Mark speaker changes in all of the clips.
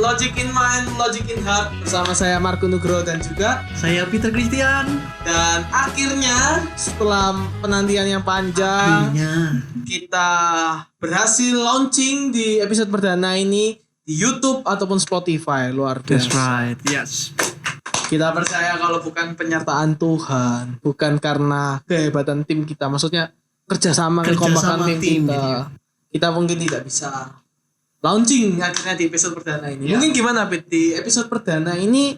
Speaker 1: Logic in Mind, Logic in Heart bersama saya Marco Nugroho dan juga
Speaker 2: saya Peter Christian.
Speaker 1: Dan akhirnya setelah penantian yang panjang, kita berhasil launching di episode perdana ini di YouTube ataupun Spotify. Luar biasa.
Speaker 2: That's right, yes.
Speaker 1: Kita percaya kalau bukan penyertaan Tuhan, bukan karena kehebatan tim kita, maksudnya kerjasama kekompakan tim kita, kita mungkin tidak bisa launching akhirnya di episode perdana ini. Mungkin gimana Pit di episode perdana ini?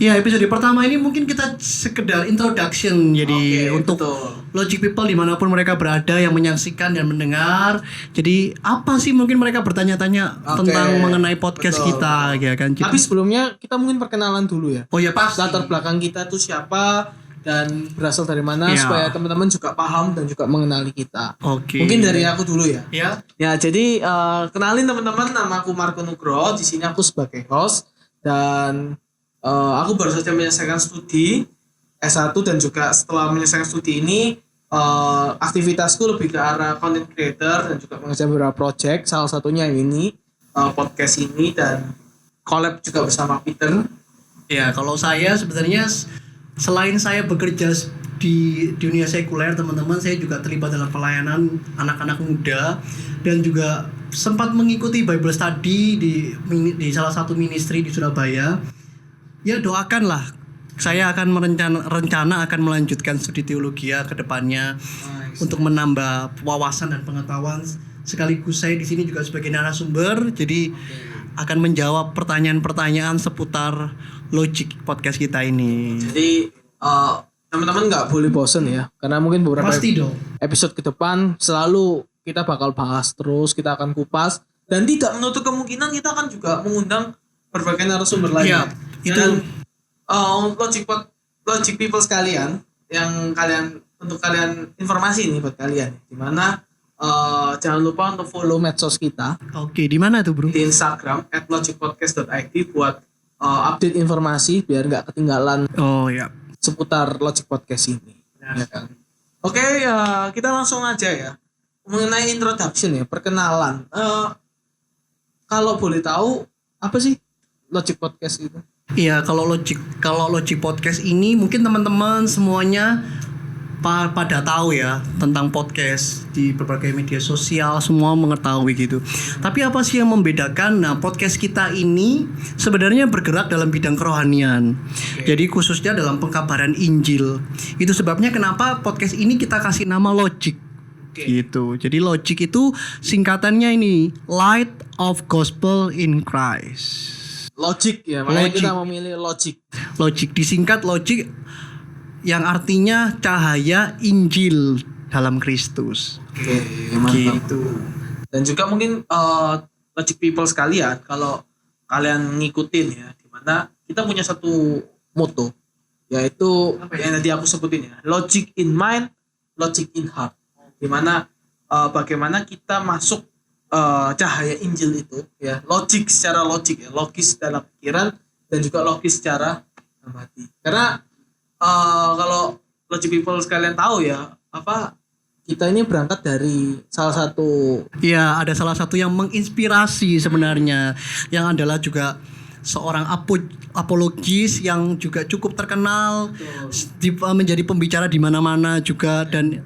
Speaker 2: Ya, episode pertama ini mungkin kita sekedar introduction. Jadi untuk Logic People dimanapun mereka berada yang menyaksikan dan mendengar. Jadi apa sih mungkin mereka bertanya-tanya tentang mengenai podcast kita, ya kan?
Speaker 1: Tapi sebelumnya kita mungkin perkenalan dulu ya.
Speaker 2: Oh ya, pasti.
Speaker 1: Latar belakang kita tuh siapa dan berasal dari mana supaya teman-teman juga paham dan juga mengenali kita. Mungkin dari aku dulu ya. Ya, jadi kenalin teman-teman, nama aku Marco Nugroho. Di sini aku sebagai host dan aku baru saja menyelesaikan studi S1 dan juga setelah menyelesaikan studi ini aktivitasku lebih ke arah content creator dan juga mengerjakan beberapa project. Salah satunya yang ini podcast ini dan collab juga bersama Peter.
Speaker 2: Ya, kalau saya sebenarnya selain saya bekerja di dunia sekuler, teman-teman, saya juga terlibat dalam pelayanan anak-anak muda dan juga sempat mengikuti Bible study di salah satu ministry di Surabaya. Ya, doakanlah, saya akan rencana akan melanjutkan studi teologi ke depannya untuk menambah wawasan dan pengetahuan. Sekaligus saya di sini juga sebagai narasumber, jadi akan menjawab pertanyaan-pertanyaan seputar Logic podcast kita ini.
Speaker 1: Jadi teman-teman nggak boleh bosen ya, karena mungkin beberapa episode ke depan selalu kita bakal bahas terus, kita akan kupas dan tidak menutup kemungkinan kita akan juga mengundang berbagai narasumber lainnya. Dan Logic People sekalian, yang untuk kalian informasi nih buat kalian, dimana jangan lupa untuk follow medsos kita.
Speaker 2: Di mana tuh bro?
Speaker 1: Di Instagram @logicpodcast.id buat update informasi biar nggak ketinggalan seputar Logic Podcast ini. Ya kan? Kita langsung aja ya mengenai introduction ya, perkenalan. Kalau boleh tahu apa sih Logic Podcast itu?
Speaker 2: Iya, kalau Logic Podcast ini mungkin teman-teman semuanya pada tahu ya tentang podcast di berbagai media sosial, semua mengetahui gitu. Tapi apa sih yang membedakan? Nah, podcast kita ini sebenarnya bergerak dalam bidang kerohanian. Jadi khususnya dalam pengkabaran Injil. Itu sebabnya kenapa podcast ini kita kasih nama Logic. Gitu. Jadi Logic itu singkatannya ini, Light of Gospel in Christ.
Speaker 1: Logic ya, makanya kita memilih Logic.
Speaker 2: Logic disingkat Logic, yang artinya cahaya Injil dalam Kristus.
Speaker 1: Gitu. Dan juga mungkin Logic People sekalian, kalau kalian ngikutin ya, dimana kita punya satu motto, yaitu yang tadi aku sebutin ya, Logic in Mind, Logic in Heart. Dimana bagaimana kita masuk cahaya Injil itu ya, logik secara logik ya, logis dalam pikiran dan juga logis secara hati. Karena kalau Logic People sekalian tahu ya, kita ini berangkat dari salah satu
Speaker 2: ada salah satu yang menginspirasi sebenarnya, yang adalah juga seorang apologis yang juga cukup terkenal, menjadi pembicara di mana-mana juga, dan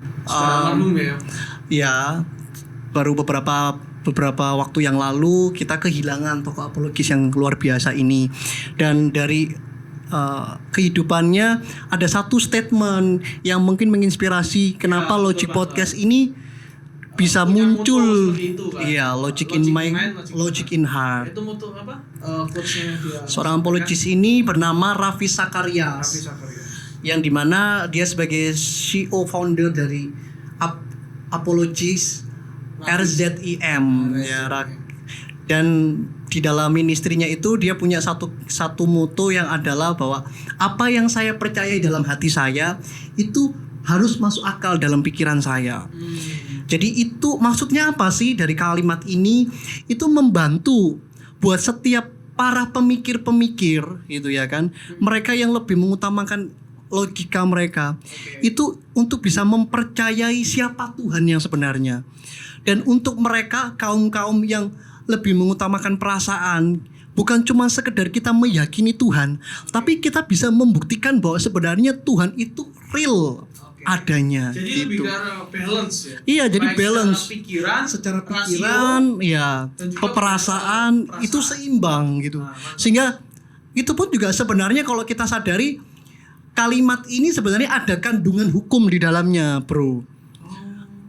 Speaker 2: baru beberapa waktu yang lalu kita kehilangan tokoh apologis yang luar biasa ini. Dan dari kehidupannya ada satu statement yang mungkin menginspirasi kenapa Logic Podcast ini bisa muncul. Logic in Mind, Logic in Heart.
Speaker 1: Itu mutu apa?
Speaker 2: Seorang apologis ini bernama Ravi Zacharias. Yang dimana dia sebagai CEO founder dari Apologis RZIM dan di dalam ministrinya itu dia punya satu motto yang adalah bahwa apa yang saya percayai dalam hati saya itu harus masuk akal dalam pikiran saya. Jadi itu maksudnya apa sih dari kalimat ini? Itu membantu buat setiap para pemikir-pemikir gitu ya kan. Mereka yang lebih mengutamakan logika mereka itu untuk bisa mempercayai siapa Tuhan yang sebenarnya. Dan untuk mereka kaum-kaum yang lebih mengutamakan perasaan. Bukan cuma sekedar kita meyakini Tuhan, tapi kita bisa membuktikan bahwa sebenarnya Tuhan itu real adanya.
Speaker 1: Jadi lebih
Speaker 2: gitu.
Speaker 1: ke arah balance ya.
Speaker 2: Iya, jadi
Speaker 1: Baik
Speaker 2: balance.
Speaker 1: secara
Speaker 2: Secara pikiran, ya,
Speaker 1: dan juga
Speaker 2: perasaan itu seimbang gitu. Sehingga itu pun juga sebenarnya kalau kita sadari kalimat ini sebenarnya ada kandungan hukum di dalamnya, bro.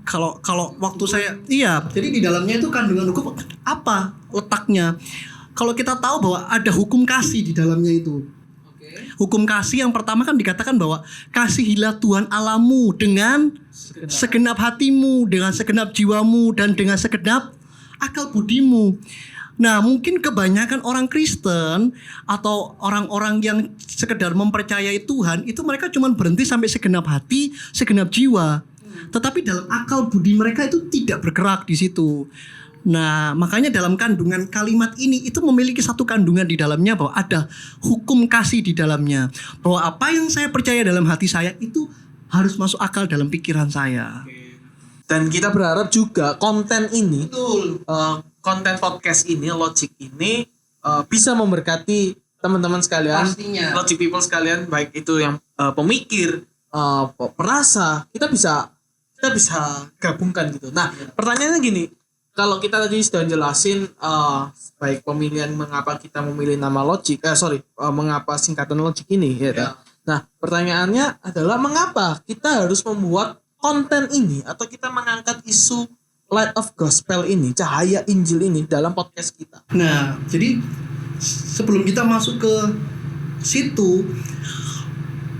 Speaker 2: Kalau waktu saya, iya, jadi di dalamnya itu kandungan hukum apa letaknya? Kalau kita tahu bahwa ada hukum kasih di dalamnya itu. Hukum kasih yang pertama kan dikatakan bahwa kasihilah Tuhan Allahmu dengan segenap hatimu, dengan segenap jiwamu, dan dengan segenap akal budimu. Nah, mungkin kebanyakan orang Kristen atau orang-orang yang sekedar mempercayai Tuhan itu mereka cuma berhenti sampai segenap hati, segenap jiwa. Tetapi dalam akal budi mereka itu tidak bergerak di situ. Nah, makanya dalam kandungan kalimat ini itu memiliki satu kandungan di dalamnya bahwa ada hukum kasih di dalamnya. Bahwa apa yang saya percaya dalam hati saya itu harus masuk akal dalam pikiran saya.
Speaker 1: Dan kita berharap juga konten ini, konten podcast ini, Logic ini bisa memberkati teman-teman sekalian,
Speaker 2: Pastinya.
Speaker 1: Logic people sekalian, baik itu yang pemikir, perasa, kita bisa gabungkan gitu. Nah, pertanyaannya gini, kalau kita tadi sudah jelasin baik pemilihan mengapa kita memilih nama Logic, mengapa singkatan Logic ini, ya.
Speaker 2: Ya.
Speaker 1: Nah, pertanyaannya adalah mengapa kita harus membuat konten ini atau kita mengangkat isu Light of Gospel ini, cahaya Injil ini dalam podcast kita.
Speaker 2: Nah, jadi sebelum kita masuk ke situ,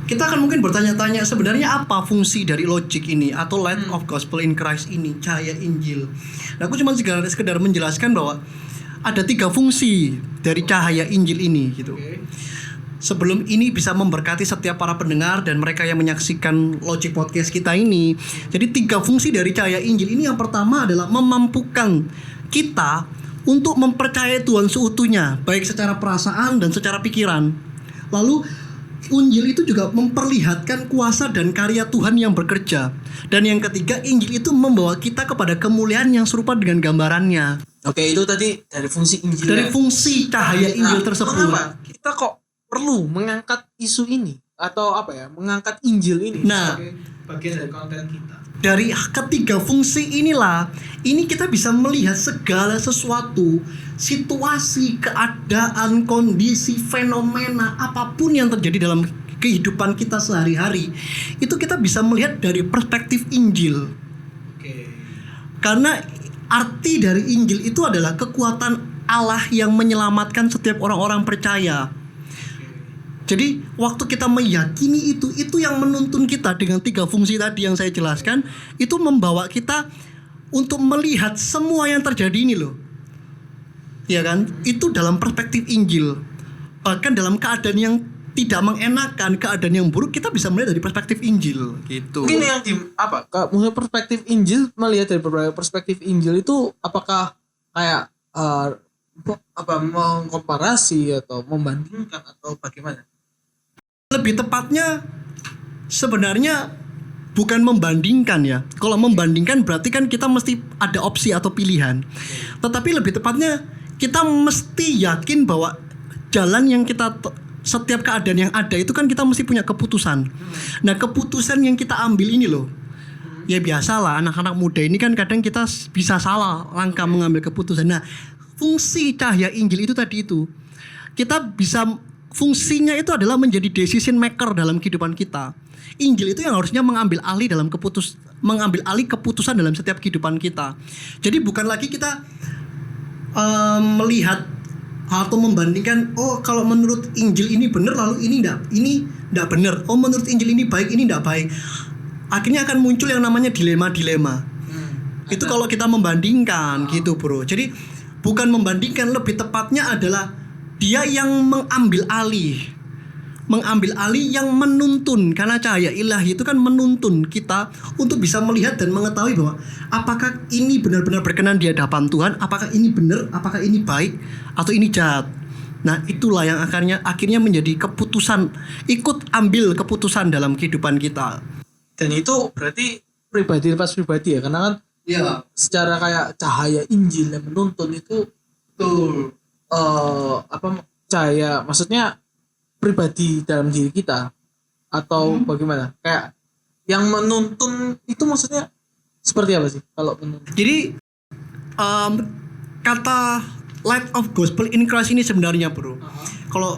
Speaker 2: kita akan mungkin bertanya-tanya sebenarnya apa fungsi dari Logic ini atau Light of Gospel in Christ ini, cahaya Injil. Nah, aku cuma sekedar menjelaskan bahwa ada 3 fungsi dari cahaya Injil ini gitu. Sebelum ini bisa memberkati setiap para pendengar dan mereka yang menyaksikan Logic Podcast kita ini. Jadi 3 fungsi dari cahaya Injil ini, yang pertama adalah memampukan kita untuk mempercayai Tuhan seutuhnya, baik secara perasaan dan secara pikiran. Lalu Injil itu juga memperlihatkan kuasa dan karya Tuhan yang bekerja. Dan yang ketiga, Injil itu membawa kita kepada kemuliaan yang serupa dengan gambarannya.
Speaker 1: Oke, itu tadi dari fungsi Injil.
Speaker 2: Dari fungsi cahaya Injil tersebut.
Speaker 1: Mengapa kita kok perlu mengangkat isu ini atau mengangkat Injil ini sebagai bagian dari konten kita?
Speaker 2: Dari ketiga fungsi inilah, ini kita bisa melihat segala sesuatu, situasi, keadaan, kondisi, fenomena, apapun yang terjadi dalam kehidupan kita sehari-hari, itu kita bisa melihat dari perspektif Injil. Karena arti dari Injil itu adalah kekuatan Allah yang menyelamatkan setiap orang-orang percaya. Jadi waktu kita meyakini itu yang menuntun kita dengan 3 fungsi tadi yang saya jelaskan, itu membawa kita untuk melihat semua yang terjadi ini loh. Ya kan? Itu dalam perspektif Injil. Bahkan dalam keadaan yang tidak mengenakan, keadaan yang buruk, kita bisa melihat dari perspektif Injil gitu.
Speaker 1: Mungkin yang mungkin perspektif Injil, melihat dari perspektif Injil itu apakah kayak mengkomparasi atau membandingkan atau bagaimana?
Speaker 2: Lebih tepatnya sebenarnya bukan membandingkan ya. Kalau membandingkan berarti kan kita mesti ada opsi atau pilihan. Tetapi lebih tepatnya kita mesti yakin bahwa jalan yang kita setiap keadaan yang ada itu kan kita mesti punya keputusan. Nah, keputusan yang kita ambil ini loh. Ya biasalah, anak-anak muda ini kan kadang kita bisa salah langkah mengambil keputusan. Nah, fungsi cahaya Injil itu tadi itu. Kita bisa, fungsinya itu adalah menjadi decision maker dalam kehidupan kita. Injil itu yang harusnya mengambil alih keputusan dalam setiap kehidupan kita. Jadi bukan lagi kita melihat atau membandingkan, oh kalau menurut Injil ini benar lalu ini enggak benar. Oh menurut Injil ini baik, ini enggak baik. Akhirnya akan muncul yang namanya dilema-dilema. Itu kalau kita membandingkan gitu, bro. Jadi bukan membandingkan, lebih tepatnya adalah dia yang mengambil alih yang menuntun, karena cahaya ilahi itu kan menuntun kita untuk bisa melihat dan mengetahui bahwa apakah ini benar-benar berkenan di hadapan Tuhan, apakah ini benar, apakah ini baik atau ini jahat. Nah, itulah yang akhirnya menjadi keputusan, ikut ambil keputusan dalam kehidupan kita.
Speaker 1: Dan itu berarti pribadi ya, karena kan
Speaker 2: ya,
Speaker 1: secara kayak cahaya Injil yang menuntun itu betul percaya, maksudnya pribadi dalam diri kita atau bagaimana? Kayak yang menuntun itu maksudnya seperti apa sih kalau menuntun?
Speaker 2: Jadi kata light of gospel in Christ ini sebenarnya bro, kalau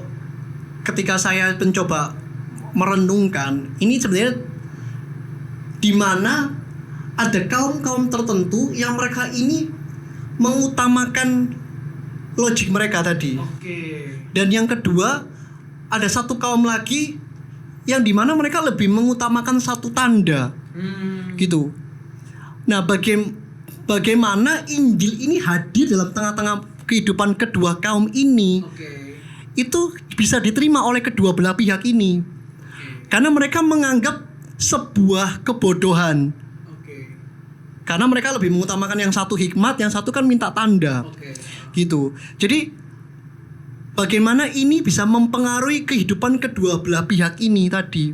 Speaker 2: ketika saya mencoba merenungkan ini sebenarnya di mana ada kaum tertentu yang mereka ini mengutamakan logik mereka tadi. Dan yang kedua ada satu kaum lagi yang dimana mereka lebih mengutamakan satu tanda, gitu. Nah, bagaimana Injil ini hadir dalam tengah-tengah kehidupan kedua kaum ini, itu bisa diterima oleh kedua belah pihak ini, karena mereka menganggap sebuah kebodohan. Karena mereka lebih mengutamakan yang satu hikmat, yang satu kan minta tanda, gitu. Jadi bagaimana ini bisa mempengaruhi kehidupan kedua belah pihak ini tadi?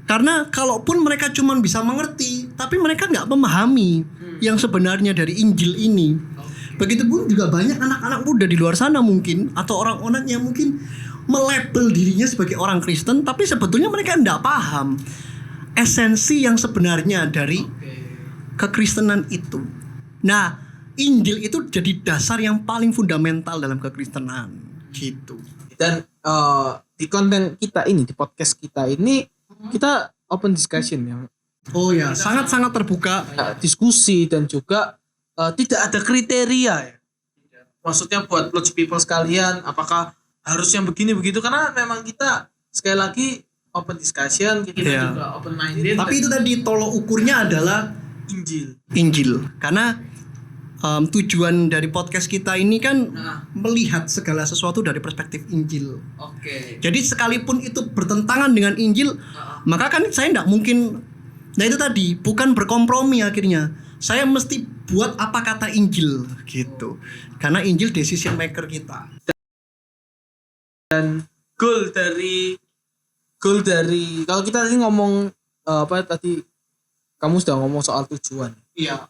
Speaker 2: Karena kalaupun mereka cuma bisa mengerti, tapi mereka nggak memahami yang sebenarnya dari Injil ini. Begitupun juga banyak anak-anak muda di luar sana mungkin, atau orang-orang yang mungkin melabel dirinya sebagai orang Kristen, tapi sebetulnya mereka nggak paham esensi yang sebenarnya dari kekristenan itu. Nah, Injil itu jadi dasar yang paling fundamental dalam kekristenan, gitu.
Speaker 1: Dan di konten kita ini, di podcast kita ini, kita open discussion yang
Speaker 2: sangat-sangat terbuka,
Speaker 1: diskusi dan juga tidak ada kriteria ya. Maksudnya buat Lodge people sekalian, apakah harus yang begini begitu, karena memang kita sekali lagi open discussion, kita juga open minded.
Speaker 2: Tapi itu tadi tolok ukurnya adalah Injil. Karena tujuan dari podcast kita ini kan melihat segala sesuatu dari perspektif Injil. Jadi sekalipun itu bertentangan dengan Injil, maka kan saya tidak mungkin. Nah itu tadi bukan berkompromi akhirnya. Saya mesti buat apa kata Injil gitu. Karena Injil decision maker kita.
Speaker 1: Dan goal dari kalau kita tadi ngomong tadi kamu sudah ngomong soal tujuan.
Speaker 2: Iya.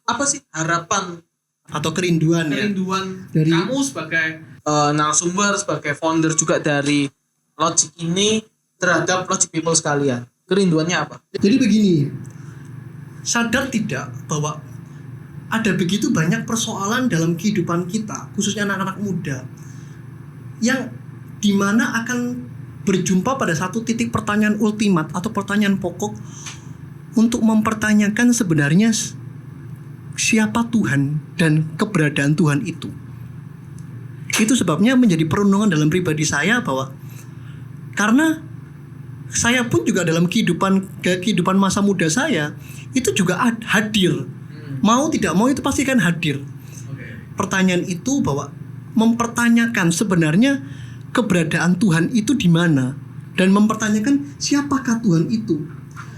Speaker 1: Apa sih harapan
Speaker 2: atau kerinduan
Speaker 1: dari kamu sebagai narasumber, sebagai founder juga dari Logic ini terhadap Logic people sekalian? Kerinduannya apa?
Speaker 2: Jadi begini, sadar tidak bahwa ada begitu banyak persoalan dalam kehidupan kita, khususnya anak-anak muda, yang dimana akan berjumpa pada satu titik pertanyaan ultimat atau pertanyaan pokok untuk mempertanyakan sebenarnya siapa Tuhan dan keberadaan Tuhan itu. Itu sebabnya menjadi perenungan dalam pribadi saya bahwa karena saya pun juga dalam kehidupan masa muda saya itu juga hadir. Mau tidak mau itu pasti kan hadir. Pertanyaan itu bahwa mempertanyakan sebenarnya keberadaan Tuhan itu di mana dan mempertanyakan siapakah Tuhan itu.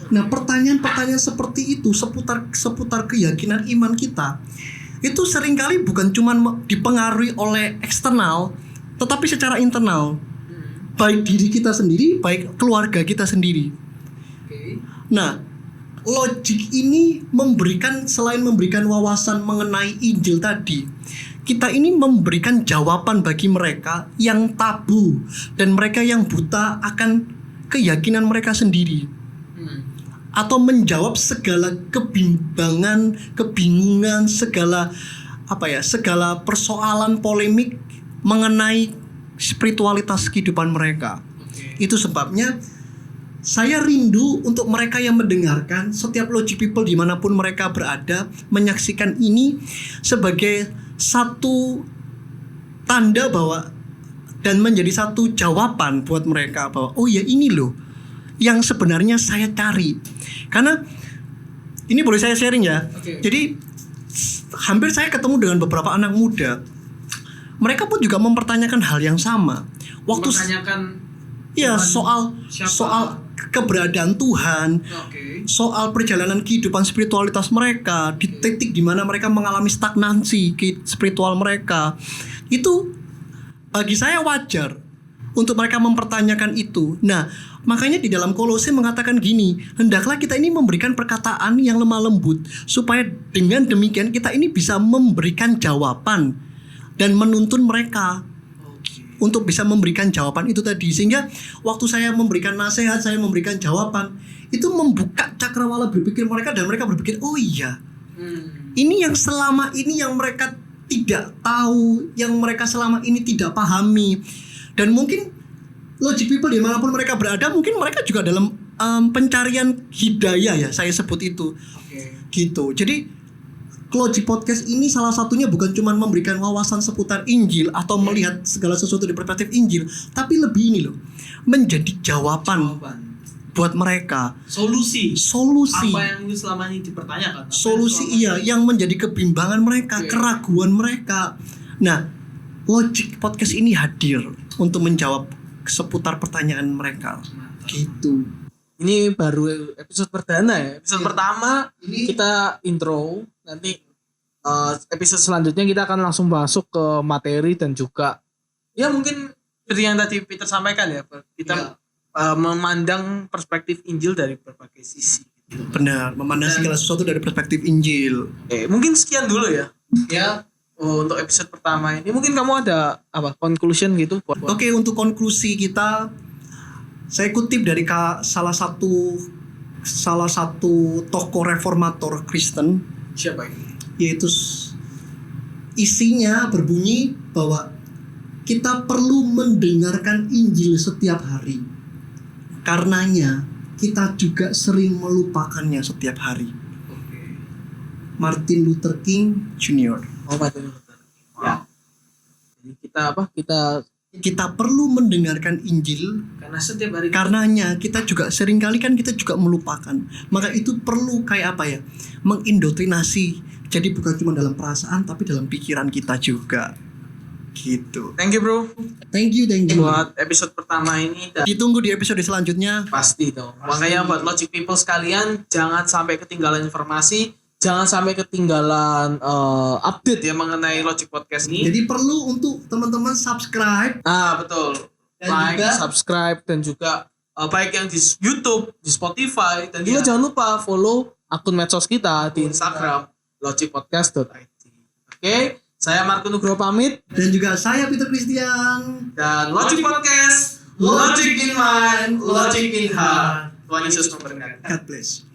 Speaker 2: Nah, pertanyaan-pertanyaan seperti itu seputar keyakinan iman kita itu seringkali bukan cuma dipengaruhi oleh eksternal, tetapi secara internal, baik diri kita sendiri, baik keluarga kita sendiri. Nah, Logic ini selain memberikan wawasan mengenai Injil tadi, kita ini memberikan jawaban bagi mereka yang tabu dan mereka yang buta akan keyakinan mereka sendiri. Atau menjawab segala kebingungan, segala persoalan polemik mengenai spiritualitas kehidupan mereka. Itu sebabnya saya rindu untuk mereka yang mendengarkan, setiap Logic people dimanapun mereka berada, menyaksikan ini sebagai satu tanda bahwa dan menjadi satu jawaban buat mereka bahwa oh ya ini loh yang sebenarnya saya cari. Karena ini boleh saya sharing ya. Jadi hampir saya ketemu dengan beberapa anak muda, mereka pun juga mempertanyakan hal yang sama. Soal keberadaan Tuhan, soal perjalanan kehidupan spiritualitas mereka, di titik di mana mereka mengalami stagnansi spiritual mereka. Itu bagi saya wajar. untuk mereka mempertanyakan itu. Nah, makanya di dalam Kolose mengatakan gini, hendaklah kita ini memberikan perkataan yang lemah lembut, supaya dengan demikian kita ini bisa memberikan jawaban dan menuntun mereka untuk bisa memberikan jawaban itu tadi. Sehingga waktu saya memberikan nasihat, saya memberikan jawaban, itu membuka cakrawala berpikir mereka, dan mereka berpikir, oh iya, ini yang selama ini yang mereka tidak tahu, yang mereka selama ini tidak pahami. Dan mungkin logic people dimanapun mereka berada, mungkin mereka juga dalam pencarian hidayah ya, saya sebut itu. Gitu. Jadi Logic Podcast ini salah satunya bukan cuma memberikan wawasan seputar Injil atau melihat segala sesuatu di perspektif Injil, tapi lebih ini loh, menjadi jawaban buat mereka.
Speaker 1: Solusi. Apa yang selama ini dipertanyakan.
Speaker 2: Solusi yang menjadi kebimbangan mereka, keraguan mereka. Nah, Logic Podcast ini hadir untuk menjawab seputar pertanyaan mereka. Gitu.
Speaker 1: Ini baru episode perdana ya. Episode pertama kita intro. Nanti episode selanjutnya kita akan langsung masuk ke materi dan juga ya mungkin seperti yang tadi Peter sampaikan ya. Kita memandang perspektif Injil dari berbagai sisi.
Speaker 2: Benar, memandang segala sesuatu dari perspektif Injil.
Speaker 1: Mungkin sekian dulu ya. Untuk episode pertama ini mungkin kamu ada conclusion gitu?
Speaker 2: Oke, untuk konklusi kita, saya kutip dari salah satu tokoh reformator Kristen.
Speaker 1: Siapa ini?
Speaker 2: Yaitu isinya berbunyi bahwa kita perlu mendengarkan Injil setiap hari. Karenanya kita juga sering melupakannya setiap hari. Martin Luther King Jr.
Speaker 1: Martin Luther King. Ya. Jadi kita
Speaker 2: perlu mendengarkan Injil
Speaker 1: karena setiap hari.
Speaker 2: Karenanya kita juga seringkali kan kita juga melupakan. Maka itu perlu mengindoktrinasi. Jadi bukan cuma dalam perasaan tapi dalam pikiran kita juga. Gitu.
Speaker 1: Thank you bro.
Speaker 2: Thank you.
Speaker 1: Buat episode pertama ini.
Speaker 2: Ditunggu di episode selanjutnya.
Speaker 1: Pasti dong. Makanya buat Logic People sekalian, jangan sampai ketinggalan informasi. Jangan sampai ketinggalan update ya mengenai Logic Podcast ini.
Speaker 2: Jadi perlu untuk teman-teman subscribe.
Speaker 1: Betul.
Speaker 2: Dan
Speaker 1: like,
Speaker 2: juga
Speaker 1: subscribe dan juga baik yang di YouTube, di Spotify, dan juga jangan lupa follow akun medsos kita di Instagram logicpodcast.id. Oke, saya Marco Nugroho pamit.
Speaker 2: Dan juga saya Peter Christian.
Speaker 1: Dan Logic Podcast, Logic in Mind, Logic in Heart. Tuhan Yesus memberkati.
Speaker 2: God bless.